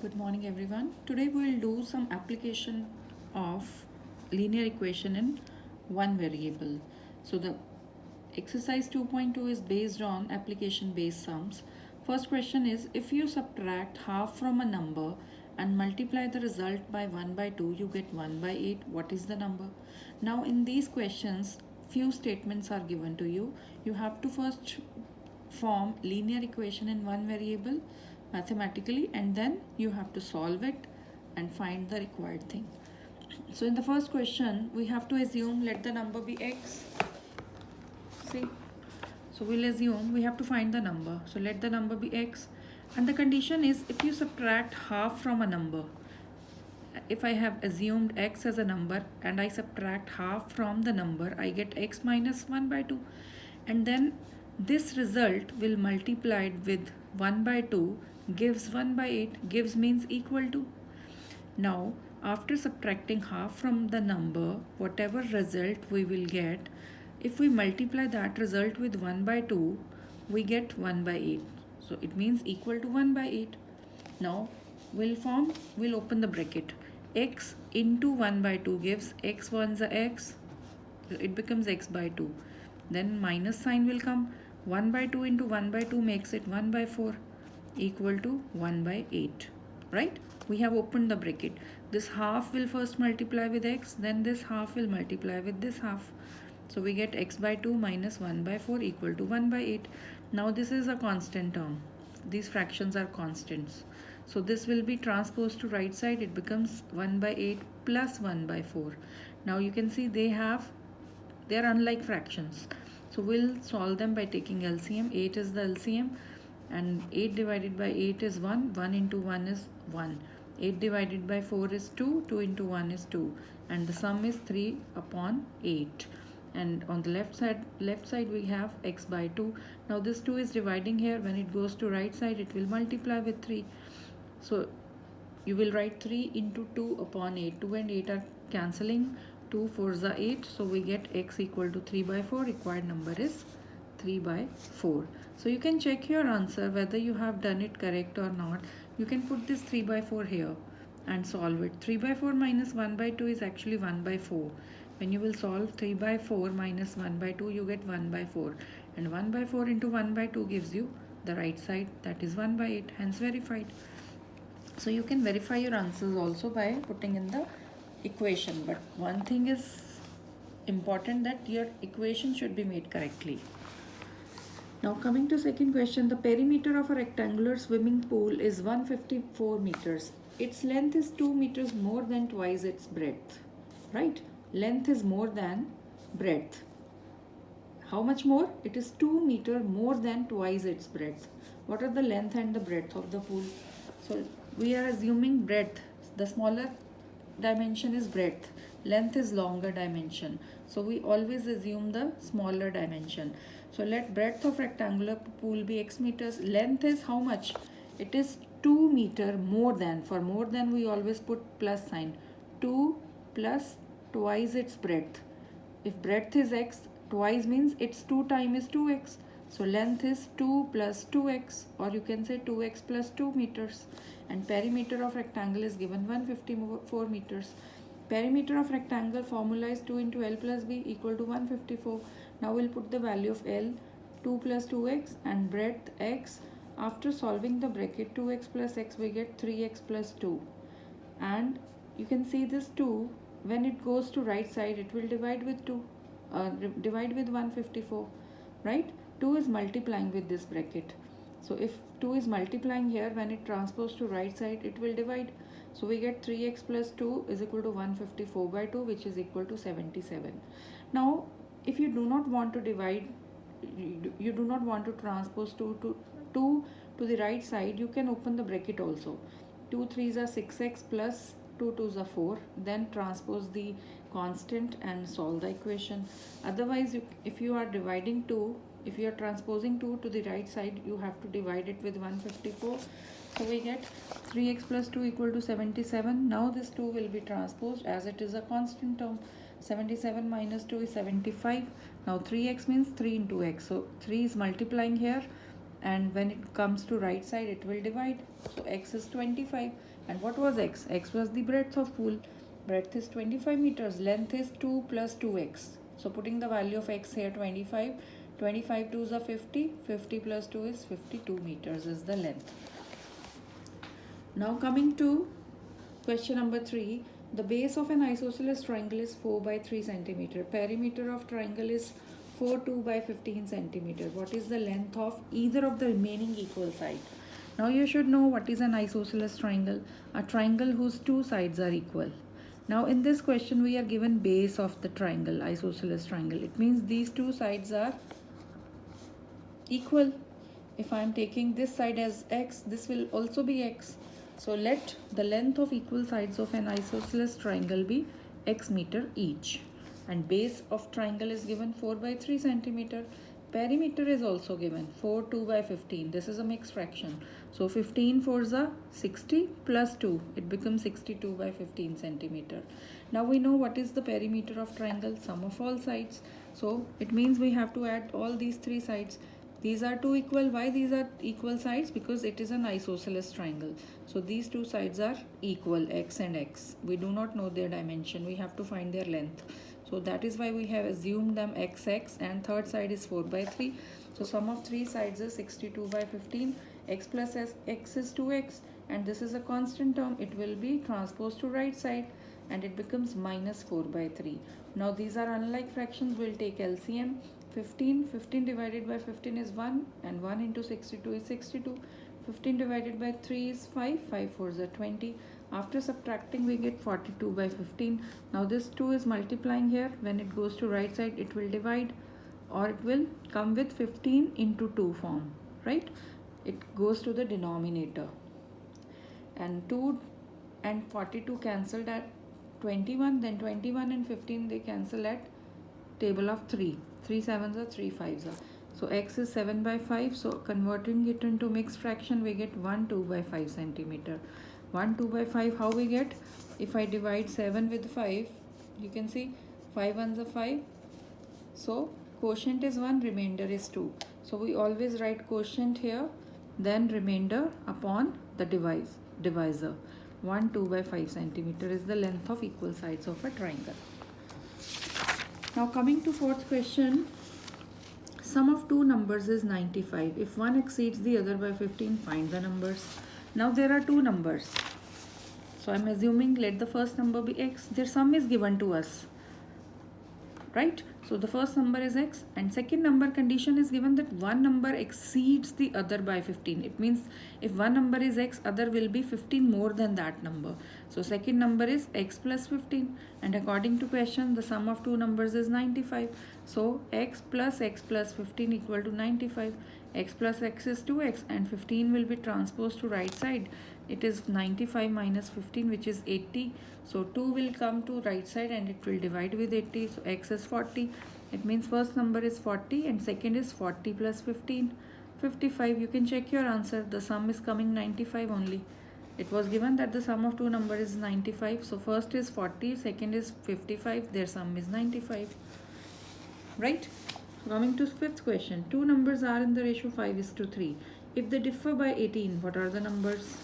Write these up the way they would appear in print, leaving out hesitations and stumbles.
Good morning everyone. Today we will do some application of linear equation in one variable. So the exercise 2.2 is based on application based sums. First question is, if you subtract half from a number and multiply the result by 1 by 2, you get 1 by 8. What is the number? Now in these questions, few statements are given to you. You have to first form linear equation in one variable mathematically, and then you have to solve it and find the required thing. So in the first question we have to assume, let the number be x. See, so we'll assume we have to find the number, so let the number be x, and the condition is if you subtract half from a number. If I have assumed x as a number and I subtract half from the number, I get x minus 1 by 2, and then this result will multiplied with 1 by 2 gives 1 by 8, gives means equal to. Now after subtracting half from the number, whatever result we will get, if we multiply that result with 1 by 2, we get 1 by 8. So it means equal to 1 by 8. Now we'll open the bracket. X into 1 by 2 gives x 1 is a x, so it becomes x by 2. Then minus sign will come. 1 by 2 into 1 by 2 makes it 1 by 4 equal to 1 by 8. Right? We have opened the bracket. This half will first multiply with x, then this half will multiply with this half. So we get x by 2 minus 1 by 4 equal to 1 by 8. Now this is a constant term. These fractions are constants. So this will be transposed to right side. It becomes 1 by 8 plus 1 by 4. Now you can see they are unlike fractions. So we'll solve them by taking LCM. 8 is the LCM, and 8 divided by 8 is 1. 1 into 1 is 1. 8 divided by 4 is 2. 2 into 1 is 2. And the sum is 3 upon 8. And on the left side we have x by 2. Now this 2 is dividing here. When it goes to right side, it will multiply with 3. So you will write 3 into 2 upon 8. 2 and 8 are cancelling. 2 4s are 8. So we get x equal to 3 by 4. Required number is 3 by 4. So you can check your answer whether you have done it correct or not. You can put this 3 by 4 here and solve it. 3 by 4 minus 1 by 2 is actually 1 by 4. When you will solve 3 by 4 minus 1 by 2, you get 1 by 4. And 1 by 4 into 1 by 2 gives you the right side, that is 1 by 8, hence verified. So you can verify your answers also by putting in the equation. But one thing is important, that your equation should be made correctly. Now coming to second question, the perimeter of a rectangular swimming pool is 154 meters. Its length is 2 meters more than twice its breadth. Right? Length is more than breadth. How much more? It is 2 meters more than twice its breadth. What are the length and the breadth of the pool? So we are assuming breadth. The smaller dimension is breadth. Length is longer dimension. So we always assume the smaller dimension. So let breadth of rectangular pool be x meters. Length is how much? It is 2 meters more than. For more than we always put plus sign. 2 plus twice its breadth. If breadth is x, twice means its 2 times is 2x. So length is 2 plus 2x, or you can say 2x plus 2 meters. And perimeter of rectangle is given 154 meters. Perimeter of rectangle formula is 2 into L plus B equal to 154. Now we'll put the value of L, 2 plus 2x, and breadth x. After solving the bracket, 2x plus x, we get 3x plus 2. And you can see this 2, when it goes to right side, it will divide with 2. Divide with 154, right? 2 is multiplying with this bracket. So if 2 is multiplying here, when it transposes to right side, it will divide. So we get 3x plus 2 is equal to 154 by 2, which is equal to 77. Now if you do not want to divide, you do not want to transpose 2 to the right side, you can open the bracket also. 2 3s are 6x plus 2 2s are 4. Then transpose the constant and solve the equation. Otherwise, if you are dividing 2, if you are transposing 2 to the right side, you have to divide it with 154. So we get 3x plus 2 equal to 77. Now this 2 will be transposed as it is a constant term. 77 minus 2 is 75. Now 3x means 3 into x. So 3 is multiplying here and when it comes to right side it will divide. So x is 25, and what was x? X was the breadth of pool. Breadth is 25 meters, length is 2 plus 2x. So putting the value of x here, 25, 25 2s are 50, 50 plus 2 is 52 meters is the length. Now coming to question number 3, the base of an isosceles triangle is 4 by 3 centimeter. Perimeter of triangle is 4 2 by 15 centimeter. What is the length of either of the remaining equal sides? Now you should know what is an isosceles triangle. A triangle whose two sides are equal. Now in this question we are given base of the triangle, isosceles triangle. It means these two sides are equal. If I am taking this side as x, this will also be x. So let the length of equal sides of an isosceles triangle be x meter each. And base of triangle is given 4 by 3 centimeter. Perimeter is also given 4 2 by 15. This is a mixed fraction. So 15 fours are 60 plus 2. It becomes 62 by 15 centimeter. Now we know what is the perimeter of triangle, sum of all sides. So it means we have to add all these three sides. These are two equal. Why these are equal sides? Because it is an isosceles triangle. So these two sides are equal, x and x. We do not know their dimension. We have to find their length. So that is why we have assumed them xx, and third side is 4 by 3. So sum of three sides is 62 by 15. X plus x is 2x, and this is a constant term. It will be transposed to right side and it becomes minus 4 by 3. Now these are unlike fractions. We'll take LCM. 15 divided by 15 is 1, and 1 into 62 is 62. 15 divided by 3 is 5, 5 4s are 20. After subtracting we get 42 by 15. Now this 2 is multiplying here. When it goes to right side it will divide, or it will come with 15 into 2 form, right? It goes to the denominator, and 2 and 42 cancelled at 21, then 21 and 15 they cancel at table of 3. 3 7s are 3 5s are. So x is 7 by 5. So converting it into mixed fraction we get 1 2 by 5 centimeter. 1 2 by 5 how we get? If I divide 7 with 5, you can see 5 ones are 5. So quotient is 1, remainder is 2. So we always write quotient here, then remainder upon the divisor. 1 2 by 5 centimeter is the length of equal sides of a triangle. Now coming to fourth question, sum of two numbers is 95. If one exceeds the other by 15, find the numbers. Now there are two numbers. So I'm assuming let the first number be x. Their sum is given to us, right? So the first number is x, and second number condition is given that one number exceeds the other by 15. It means if one number is x, other will be 15 more than that number. So second number is x plus 15, and according to question the sum of two numbers is 95. So x plus 15 equal to 95. X plus x is 2x, and 15 will be transposed to right side. It is 95 minus 15, which is 80. So 2 will come to right side and it will divide with 80. So x is 40. It means first number is 40 and second is 40 plus 15, 55. You can check your answer. The sum is coming 95 only. It was given that the sum of two numbers is 95. So first is 40, second is 55. Their sum is 95. Right? Coming to fifth question. Two numbers are in the ratio 5:3. If they differ by 18, what are the numbers?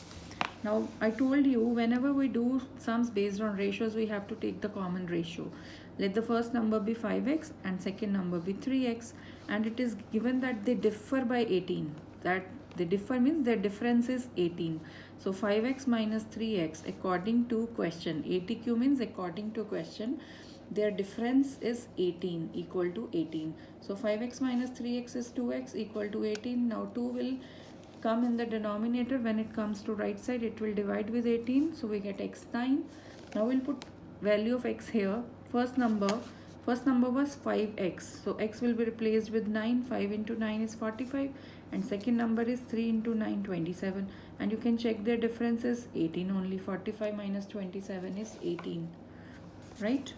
Now I told you whenever we do sums based on ratios, we have to take the common ratio. Let the first number be 5x and second number be 3x, and it is given that they differ by 18. That they differ means their difference is 18. So 5x minus 3x according to question. ATQ means according to question. Their difference is 18, equal to 18. So 5x minus 3x is 2x equal to 18. Now 2 will come in the denominator. When it comes to right side it will divide with 18. So we get x9. Now we'll put value of x here. First number was 5x. So x will be replaced with 9. 5 into 9 is 45. And second number is 3 into 9, 27. And you can check their difference is 18 only. 45 minus 27 is 18. Right?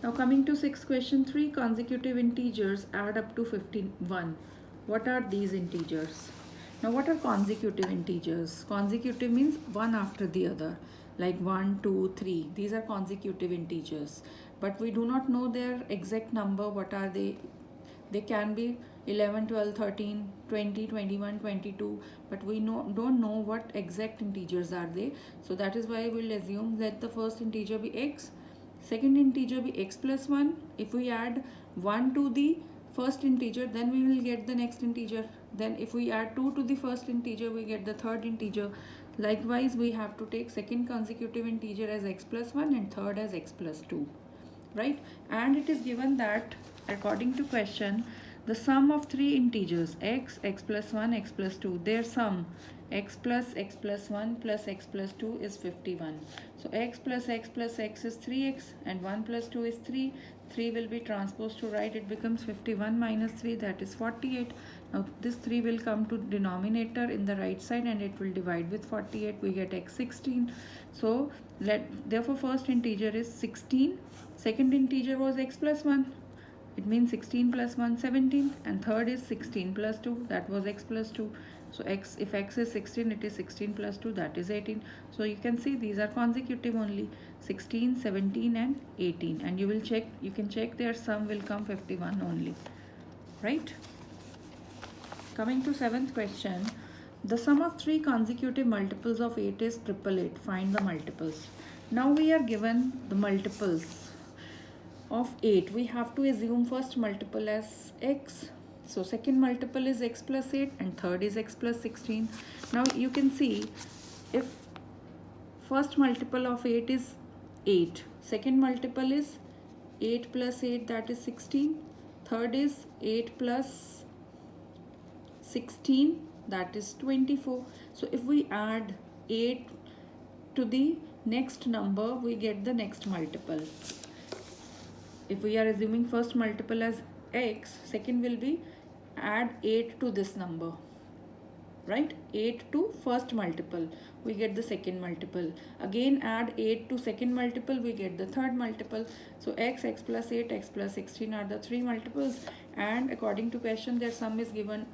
Now coming to sixth question, 3 consecutive integers add up to 51. What are these integers? Now what are consecutive integers? Consecutive means one after the other, like 1, 2, 3. These are consecutive integers, but we do not know their exact number. What are they? They can be 11, 12, 13, 20, 21, 22, but we don't know what exact integers are they. So that is why we'll assume that the first integer be x, second integer be x plus 1. If we add 1 to the first integer, then we will get the next integer. Then if we add 2 to the first integer, we get the third integer. Likewise, we have to take second consecutive integer as x plus 1 and third as x plus 2, right? And it is given that according to question, the sum of three integers x, x plus 1, x plus 2, their sum x plus 1 plus x plus 2 is 51. So x plus x is 3x and 1 plus 2 is 3. 3 will be transposed to right, it becomes 51 minus 3, that is 48. Now this 3 will come to denominator in the right side and it will divide with 48. We get x 16. So therefore first integer is 16, second integer was x plus 1, it means 16 plus 1 17, and third is 16 plus 2, that was x plus 2. So x, if x is 16, it is 16 plus 2, that is 18. So you can see these are consecutive only, 16, 17 and 18, and you can check their sum will come 51 only, right? Coming to 7th question, the sum of three consecutive multiples of 8 is 888. Find the multiples. Now we are given the multiples of 8. We have to assume first multiple as x. So second multiple is x plus 8 and third is x plus 16. Now you can see if first multiple of 8 is 8, second multiple is 8 plus 8, that is 16, third is 8 plus 16, that is 24. So if we add 8 to the next number, we get the next multiple. If we are assuming first multiple as x, second will be add 8 to this number, right? 8 to first multiple, we get the second multiple. Again add 8 to second multiple, we get the third multiple. So x, x plus 8, x plus 16 are the three multiples, and according to question their sum is given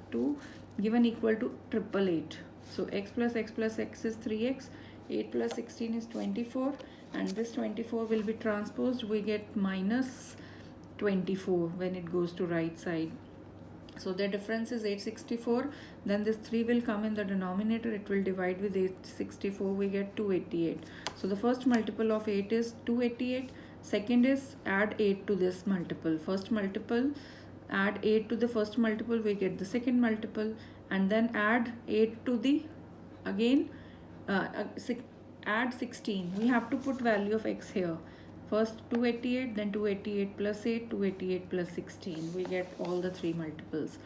equal to 888. So x plus x is 3x, 8 plus 16 is 24, and this 24 will be transposed, we get minus 24 when it goes to right side. So the difference is 864. Then this 3 will come in the denominator, it will divide with 864, we get 288. So the first multiple of 8 is 288. Second is add 8 to this multiple. First multiple, add 8 to the first multiple, we get the second multiple, and then add 8 to the again add 16. We have to put value of x here. First 288, then 288 plus 8, 288 plus 16. We get all the three multiples,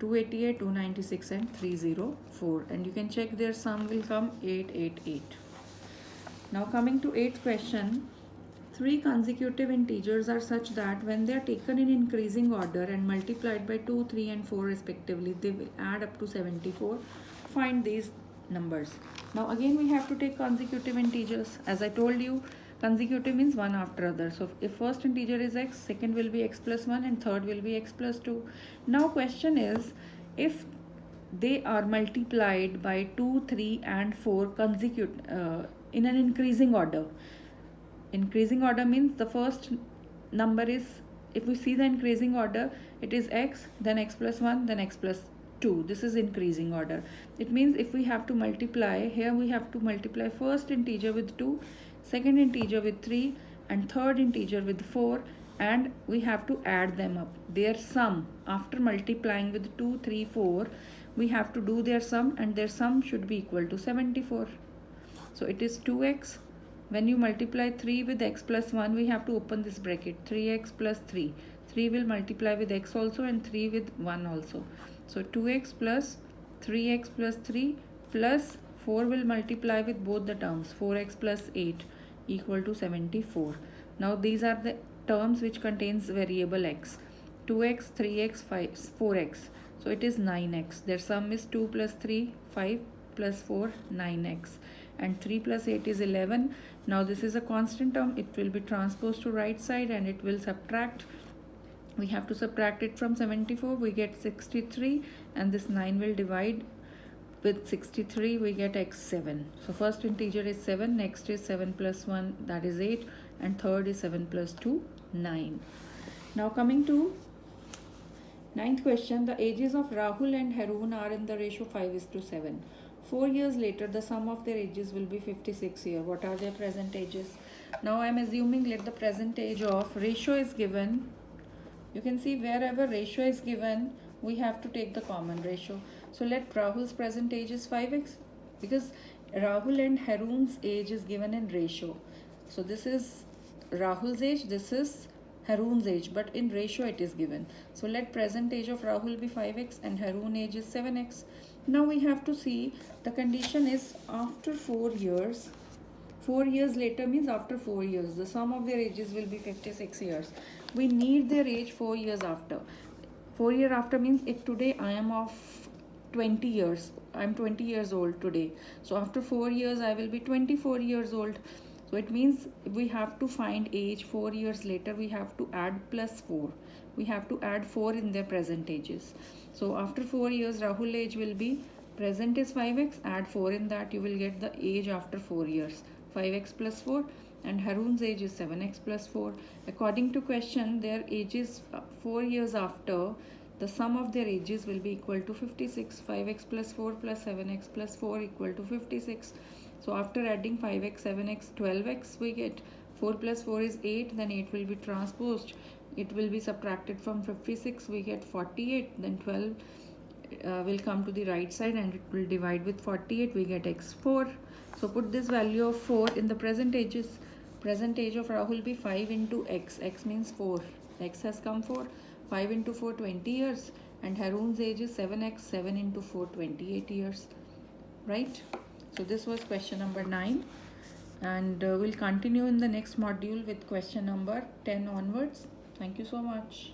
288, 296 and 304. And you can check their sum will come 888. Now coming to 8th question, three consecutive integers are such that when they are taken in increasing order and multiplied by 2, 3 and 4 respectively, they will add up to 74. Find these numbers. Now again we have to take consecutive integers. As I told you, consecutive means one after other. So if first integer is x, second will be x plus 1 and third will be x plus 2. Now question is, if they are multiplied by 2, 3 and 4 in an increasing order. Increasing order means the first number is, if we see the increasing order, it is x, then x plus 1, then x plus 2. This is increasing order. It means if we have to multiply, here we have to multiply first integer with 2, second integer with 3 and third integer with 4, and we have to add them up. Their sum, after multiplying with 2, 3, 4, we have to do their sum, and their sum should be equal to 74. So it is 2x. When you multiply 3 with x plus 1, we have to open this bracket, 3x plus 3. 3 will multiply with x also and 3 with 1 also. So 2x plus 3x plus 3 plus 4 will multiply with both the terms, 4x plus 8 equal to 74. Now these are the terms which contains variable x, 2x, 3x, 4x. So it is 9x. Their sum is 2 plus 3, 5 plus 4, 9x. And 3 plus 8 is 11. Now this is a constant term. It will be transposed to right side and it will subtract. We have to subtract it from 74. We get 63, and this 9 will divide with 63. We get x7. So first integer is 7. Next is 7 plus 1, that is 8. And third is 7 plus 2, 9. Now coming to Ninth question, the ages of Rahul and Haroon are in the ratio 5:7. 4 years later, the sum of their ages will be 56 years. What are their present ages? Now I am assuming let the present age of ratio is given. You can see wherever ratio is given, we have to take the common ratio. So let Rahul's present age is 5x because Rahul and Haroon's age is given in ratio. So this is Rahul's age, this is Haroon's age, but in ratio it is given. So let present age of Rahul be 5x and Haroon age is 7x. Now we have to see the condition is after 4 years. 4 years later means after 4 years. The sum of their ages will be 56 years. We need their age 4 years after. 4 year after means if today I am of 20 years, I am 20 years old today. So after 4 years I will be 24 years old. So it means we have to find age 4 years later. We have to add plus 4. We have to add 4 in their present ages. So after 4 years, Rahul age will be present is 5x. Add 4 in that, you will get the age after 4 years. 5x plus 4, and Haroon's age is 7x plus 4. According to question, their ages 4 years after, the sum of their ages will be equal to 56. 5x plus 4 plus 7x plus 4 equal to 56. So after adding 5x, 7x, 12x, we get 4 plus 4 is 8, then 8 will be transposed. It will be subtracted from 56, we get 48, then 12 will come to the right side and it will divide with 48, we get x4. So put this value of 4 in the present ages. Present age of Rahul will be 5 into x. X means 4. X has come 4. 5 into 4, 20 years. And Haroon's age is 7x. 7 into 4, 28 years. Right? So this was question number 9. And we'll continue in the next module with question number 10 onwards. Thank you so much.